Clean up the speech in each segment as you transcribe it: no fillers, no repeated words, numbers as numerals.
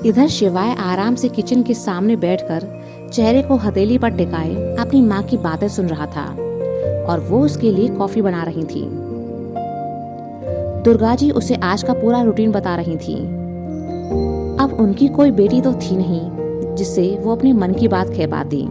इधर शिवाय आराम से किचन के सामने बैठकर चेहरे को हथेली पर टिकाए अपनी माँ की बातें सुन रहा था और वो उसके लिए कॉफी बना रही थी। दुर्गा जी उसे आज का पूरा रूटीन बता रही थी। अब उनकी कोई बेटी तो थी नहीं जिससे वो अपने मन की बात कह पाती,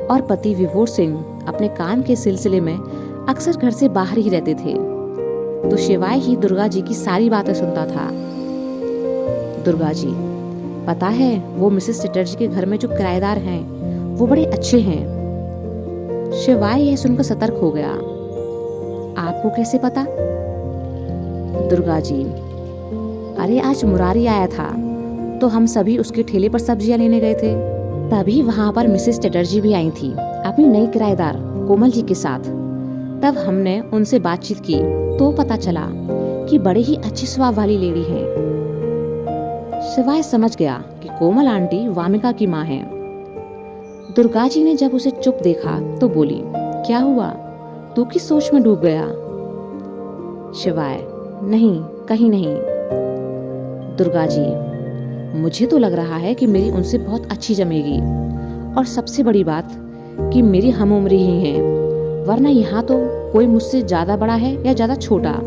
और पति विभोर सिंह अपने काम के सिलसिले में अक्सर घर से बाहर ही रहते थे, तो शिवाय ही दुर्गा जी की सारी बातें सुनता था। दुर्गा जी, पता है वो मिसेस चटर्जी के घर में जो किराएदार हैं वो बड़े अच्छे हैं। शिवाय यह सुनकर सतर्क हो गया। आपको कैसे पता? दुर्गा जी, अरे आज मुरारी आया था तो हम सभी उसके ठेले पर सब्जियां लेने गए थे, तभी वहां पर मिसेस चटर्जी भी आई थी अपनी नई किराएदार कोमल जी के साथ। तब हमने उनसे बातचीत की तो पता चला कि बड़े ही अच्छे स्वभाव वाली लेडी हैं। शिवाय समझ गया कि कोमल आंटी वामिका की माँ है। दुर्गा जी ने जब उसे चुप देखा तो बोली, क्या हुआ, तू किस सोच में डूब गया? शिवाय, नहीं, कहीं नहीं। दुर्गा जी, मुझे तो लग रहा है कि मेरी उनसे बहुत अच्छी जमेगी, और सबसे बड़ी बात कि मेरी हम उम्र ही हैं, वरना यहाँ तो कोई मुझसे ज्यादा बड़ा है या ज्यादा छोटा।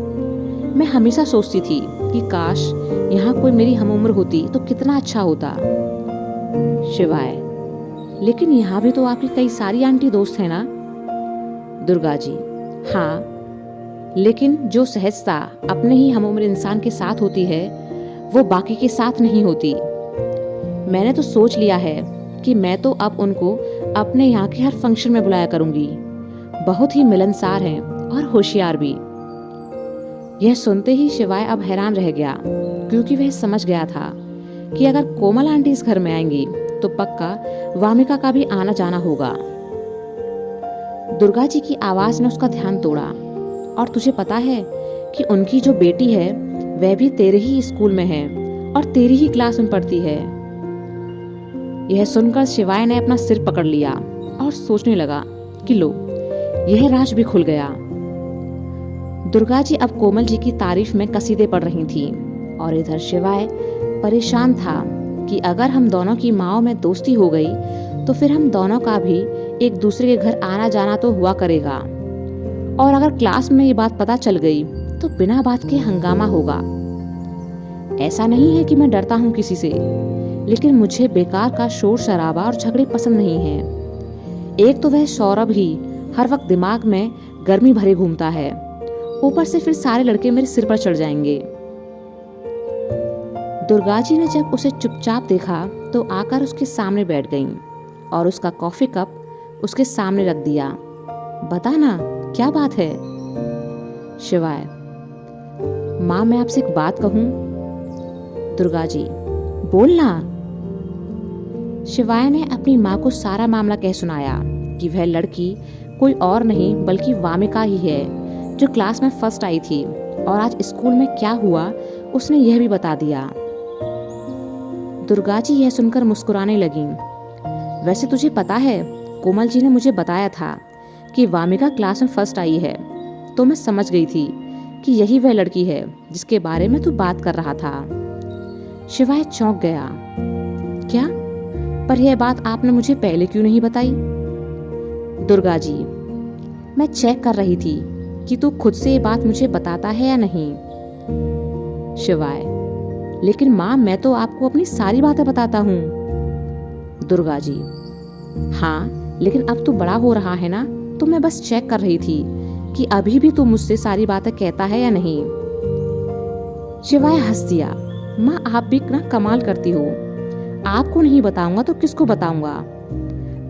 मैं हमेशा सोचती थी कि काश यहाँ कोई मेरी हम उम्र होती तो कितना अच्छा होता। शिवाय, लेकिन यहाँ भी तो आपकी कई सारी आंटी दोस्त हैं ना? दुर्गा जी, हाँ, लेकिन जो सहजता अपने ही हम उम्र इंसान के साथ होती है वो बाकी के साथ नहीं होती। मैंने तो सोच लिया है कि मैं तो अब उनको अपने यहाँ के हर फंक्शन में बुलाया करूंगी। बहुत ही मिलनसार हैं और होशियार भी। यह सुनते ही शिवाय अब हैरान रह गया, क्योंकि वह समझ गया था कि अगर कोमल आंटी इस घर में आएंगी तो पक्का वामिका का भी आना जाना होगा। दुर्गा जी की आवाज ने उसका ध्यान तोड़ा। और तुझे पता है कि उनकी जो बेटी है वह भी तेरे ही स्कूल में है और तेरी ही क्लास में पढ़ती है। यह सुनकर शिवाय ने अपना सिर पकड़ लिया और सोचने लगा कि लो, यह राज भी खुल गया। दुर्गा जी अब कोमल जी की तारीफ में कसीदे पढ़ रही थी, और इधर शिवाय परेशान था कि अगर हम दोनों की माँओं में दोस्ती हो गई तो फिर हम दोनों का भी एक दूसरे के घर आना जाना तो हुआ करेगा, और अगर क्लास में ये बात पता चल गई तो बिना बात के हंगामा होगा। ऐसा नहीं है कि मैं डरता हूँ किसी से, लेकिन मुझे बेकार का शोर शराबा और झगड़े पसंद नहीं है। एक तो वह सौरभ ही हर वक्त दिमाग में गर्मी भरे घूमता है, ऊपर से फिर सारे लड़के मेरे सिर पर चढ़ जाएंगे। दुर्गा जी ने जब उसे चुपचाप देखा तो आकर उसके सामने बैठ गईं और उसका कॉफी कप उसके सामने रख दिया। बता ना, क्या बात है? शिवाय, माँ, मैं आपसे एक बात कहूं? दुर्गा जी, बोलना। शिवाय ने अपनी माँ को सारा मामला कह सुनाया कि वह लड़की कोई और नहीं बल्कि वामिका ही है, जो क्लास में फर्स्ट आई थी, और आज स्कूल में क्या हुआ उसने यह भी बता दिया। दुर्गा जी यह सुनकर मुस्कुराने लगीं। वैसे तुझे पता है, कोमल जी ने मुझे बताया था कि वामिका क्लास में फर्स्ट आई है, तो मैं समझ गई थी कि यही वह लड़की है जिसके बारे में तू बात कर रहा था। शिवाय चौंक गया। क्या? पर यह बात आपने मुझे पहले क्यों नहीं बताई? दुर्गा जी, मैं चेक कर रही थी कि तू खुद से ये बात मुझे बताता है या नहीं। शिवाय, लेकिन माँ, मैं तो आपको अपनी सारी बातें बताता हूँ। दुर्गा जी, हाँ, लेकिन अब तू बड़ा हो रहा है ना, तो मैं बस चेक कर रही थी कि अभी भी तू मुझसे सारी बातें कहता है या नहीं। शिवाय हंस दिया। माँ, आप भी ना कमाल करती हो। आपको नहीं बताऊंगा तो किसको बताऊंगा?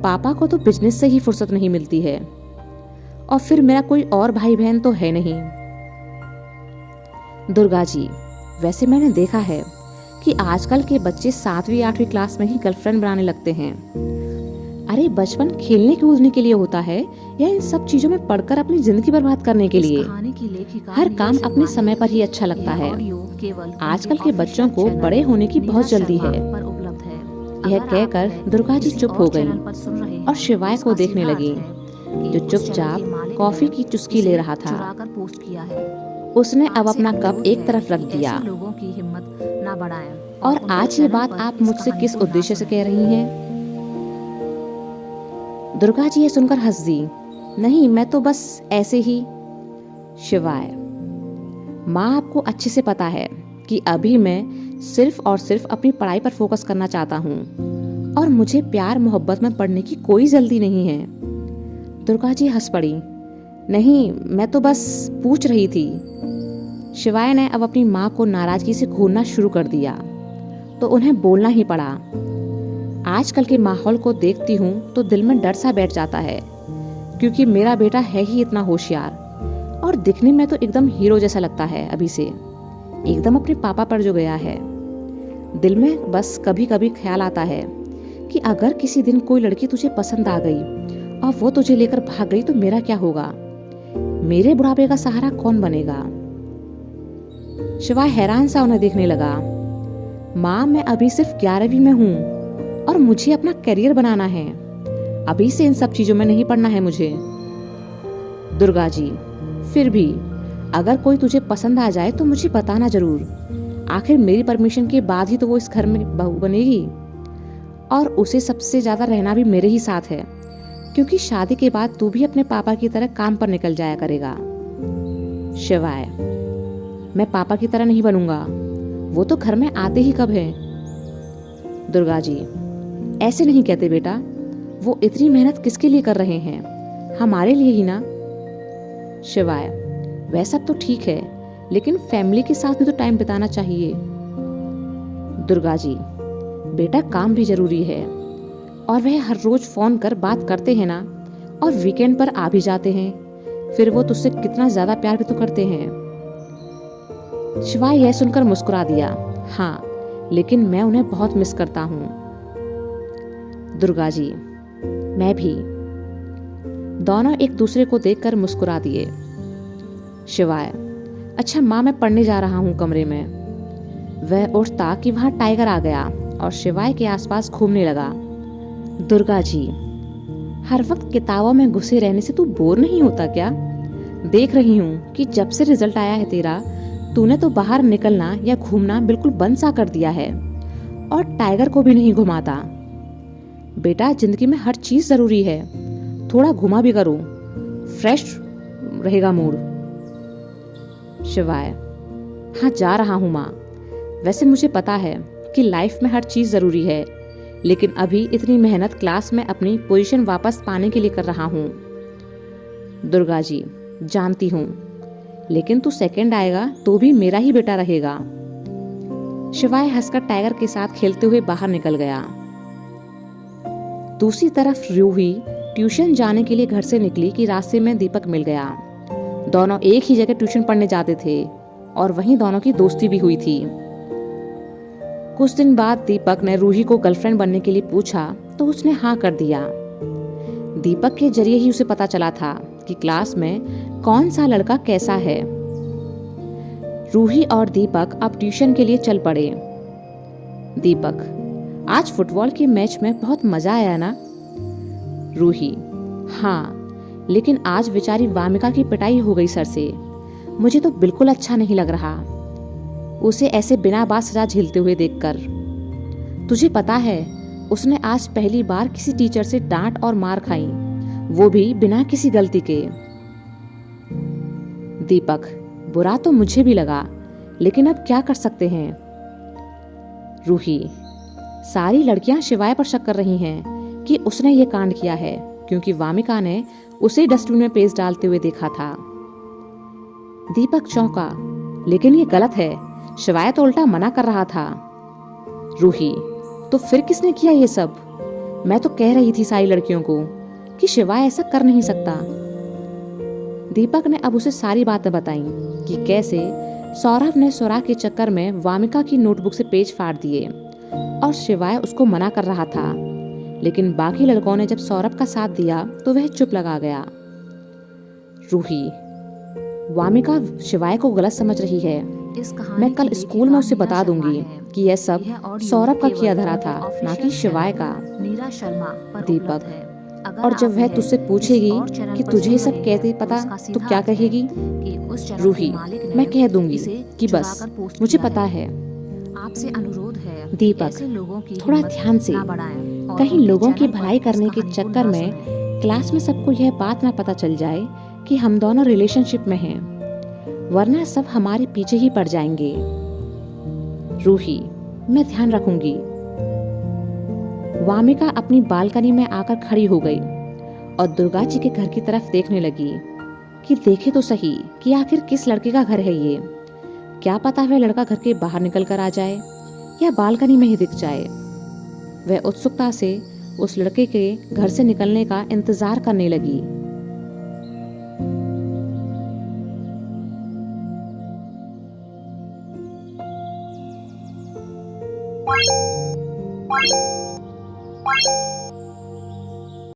पापा को तो बिजनेस से ही फुर्सत नहीं मिलती है, और फिर मेरा कोई और भाई बहन तो है नहीं। दुर्गा जी, वैसे मैंने देखा है कि आजकल के बच्चे 7वीं 8वीं क्लास में ही गर्लफ्रेंड बनाने लगते हैं। अरे बचपन खेलने कूदने के लिए होता है या इन सब चीजों में पढ़कर अपनी जिंदगी बर्बाद करने के लिए? हर काम अपने समय पर ही अच्छा लगता है। आजकल के बच्चों को बड़े होने की बहुत जल्दी है। यह कहकर दुर्गा जी चुप हो गई और शिवाय को देखने लगी, जो चुपचाप कॉफी की चुस्की ले रहा था। उसने अब अपना कप एक तरफ रख दिया ना बढ़ाएं और आज ये बात आप मुझसे किस उद्देश्य से कह रही हैं? दुर्गा जी ये सुनकर हंस दी। नहीं, मैं तो बस ऐसे ही। शिवाय, माँ आपको अच्छे से पता है कि अभी मैं सिर्फ और सिर्फ अपनी पढ़ाई पर फोकस करना चाहता हूँ और मुझे प्यार मोहब्बत में पड़ने की कोई जल्दी नहीं है। दुर्गा जी हंस पड़ी। नहीं, मैं तो बस पूछ रही थी। शिवाय ने अब अपनी माँ को नाराजगी से घूरना शुरू कर दिया तो उन्हें बोलना ही पड़ा। आजकल के माहौल को देखती हूँ तो दिल में डर सा बैठ जाता है, क्योंकि मेरा बेटा है ही इतना होशियार और दिखने में तो एकदम हीरो जैसा लगता है। अभी से एकदम अपने पापा पर जो गया है। दिल में बस कभी कभी ख्याल आता है कि अगर किसी दिन कोई लड़की तुझे पसंद आ गई और वो तुझे लेकर भाग गई तो मेरा क्या होगा? मेरे बुढ़ापे का सहारा कौन बनेगा? शिवाय हैरान सा उन्हें देखने लगा। माँ, मैं अभी सिर्फ 11वीं में हूँ और मुझे अपना करियर बनाना है। अभी से इन सब चीजों में नहीं पड़ना है मुझे। दुर्गा जी, फिर भी अगर कोई तुझे पसंद आ जाए तो मुझे बताना जरूर। आखिर मेरी परमिशन के बाद ही तो वो इस घर में बहू बनेगी और उसे सबसे ज्यादा रहना भी मेरे ही साथ है, क्योंकि शादी के बाद तू भी अपने पापा की तरह काम पर निकल जाया करेगा। शिवाय, मैं पापा की तरह नहीं बनूंगा। वो तो घर में आते ही कब है। दुर्गा जी, ऐसे नहीं कहते बेटा। वो इतनी मेहनत किसके लिए कर रहे हैं? हमारे लिए ही ना। शिवाय, वह सब तो ठीक है, लेकिन फैमिली के साथ भी तो टाइम बिताना चाहिए। दुर्गा जी, बेटा काम भी जरूरी है और वह हर रोज फोन कर बात करते हैं ना, और वीकेंड पर आ भी जाते हैं। फिर वो तुझसे कितना ज्यादा प्यार भी तो करते हैं। शिवाय यह सुनकर मुस्कुरा दिया। हाँ, लेकिन मैं उन्हें बहुत मिस करता हूँ। दुर्गा जी, मैं भी। दोनों एक दूसरे को देखकर मुस्कुरा दिए। शिवाय, अच्छा माँ, मैं पढ़ने जा रहा हूँ कमरे में। वह उठता कि वहां टाइगर आ गया और शिवाय के आसपास घूमने लगा। दुर्गा जी, हर वक्त किताबों में घुसे रहने से तू बोर नहीं होता क्या? देख रही हूँ कि जब से रिजल्ट आया है तेरा, तूने तो बाहर निकलना या घूमना बिल्कुल बंद सा कर दिया है और टाइगर को भी नहीं घुमाता। बेटा, जिंदगी में हर चीज जरूरी है। थोड़ा घुमा भी करो, फ्रेश रहेगा मूड। शिवाय, हाँ जा रहा हूँ माँ। वैसे मुझे पता है कि लाइफ में हर चीज जरूरी है, लेकिन अभी इतनी मेहनत क्लास में अपनी पोजीशन वापस पाने के लिए कर रहा हूँ। दुर्गा जी, जानती हूँ, लेकिन तू सेकंड आएगा तो भी मेरा ही बेटा रहेगा। शिवाय हंसकर टाइगर के साथ खेलते हुए बाहर निकल गया। दूसरी तरफ रूही ट्यूशन जाने के लिए घर से निकली कि रास्ते में दीपक मिल गया। दोनों एक ही जगह ट्यूशन पढ़ने जाते थे और वहीं दोनों की दोस्ती भी हुई थी। कुछ दिन बाद दीपक ने रूही को गर्लफ्रेंड बनने के लिए पूछा तो उसने हाँ कर दिया। दीपक के जरिए ही उसे पता चला था कि क्लास में कौन सा लड़का कैसा है। रूही और दीपक अब ट्यूशन के लिए चल पड़े। दीपक, आज फुटबॉल के मैच में बहुत मजा आया ना? रूही, हाँ, लेकिन आज बेचारी वामिका की पिटाई हो गई सर से। मुझे तो बिल्कुल अच्छा नहीं लग रहा उसे ऐसे बिना बात सजा झेलते हुए देखकर। तुझे पता है, उसने आज पहली बार किसी टीचर से डांट और मार खाई, वो भी बिना किसी गलती के। दीपक, बुरा तो मुझे भी लगा, लेकिन अब क्या कर सकते हैं। रूही, सारी लड़कियां शिवाय पर शक कर रही हैं कि उसने ये कांड किया है, क्योंकि वामिका ने उसे डस्टबिन में पेस्ट डालते हुए देखा था। दीपक चौंका, लेकिन ये गलत है, शिवाय तो उल्टा मना कर रहा था। रूही, तो फिर किसने किया ये सब? मैं तो कह रही थी सारी लड़कियों को कि शिवाय ऐसा कर नहीं सकता। दीपक ने अब उसे सारी बातें बताई कि कैसे सौरभ ने स्वरा के चक्कर में वामिका की नोटबुक से पेज फाड़ दिए और शिवाय उसको मना कर रहा था, लेकिन बाकी लड़कों ने जब सौरभ का साथ दिया तो वह चुप लगा गया। रूही, वामिका शिवाय को गलत समझ रही है। मैं कल स्कूल में उसे बता दूंगी कि यह सब सौरभ का किया धरा था, ना कि शिवाय का। दीपक, और जब वह तुझसे पूछेगी कि तुझे ये सब कैसे पता, तो क्या कहेगी? रूही, मैं कह दूंगी कि बस मुझे पता है। आपसे अनुरोध है कि दीपक, ऐसे लोगों की थोड़ा हिम्मत ध्यान से। ना बढ़ाएं और कहीं उनके लोगों की चैनल पर भलाई इस करने के कहानी को चक्कर ना में सुनें। क्लास में सबको यह बात ना पता चल जाए कि हम दोनों रिलेशनशिप में हैं, वरना सब हमारे पीछे ही पड़ जाएंगे। रूही, मैं ध्यान रखूंगी। वामिका अपनी बालकनी में आकर खड़ी हो गई और दुर्गा जी के घर की तरफ देखने लगी कि देखे तो सही कि आखिर किस लड़के का घर है ये। क्या पता वह लड़का घर के बाहर निकल कर आ जाए या बालकनी में ही दिख जाए। वह उत्सुकता से उस लड़के के घर से निकलने का इंतजार करने लगी।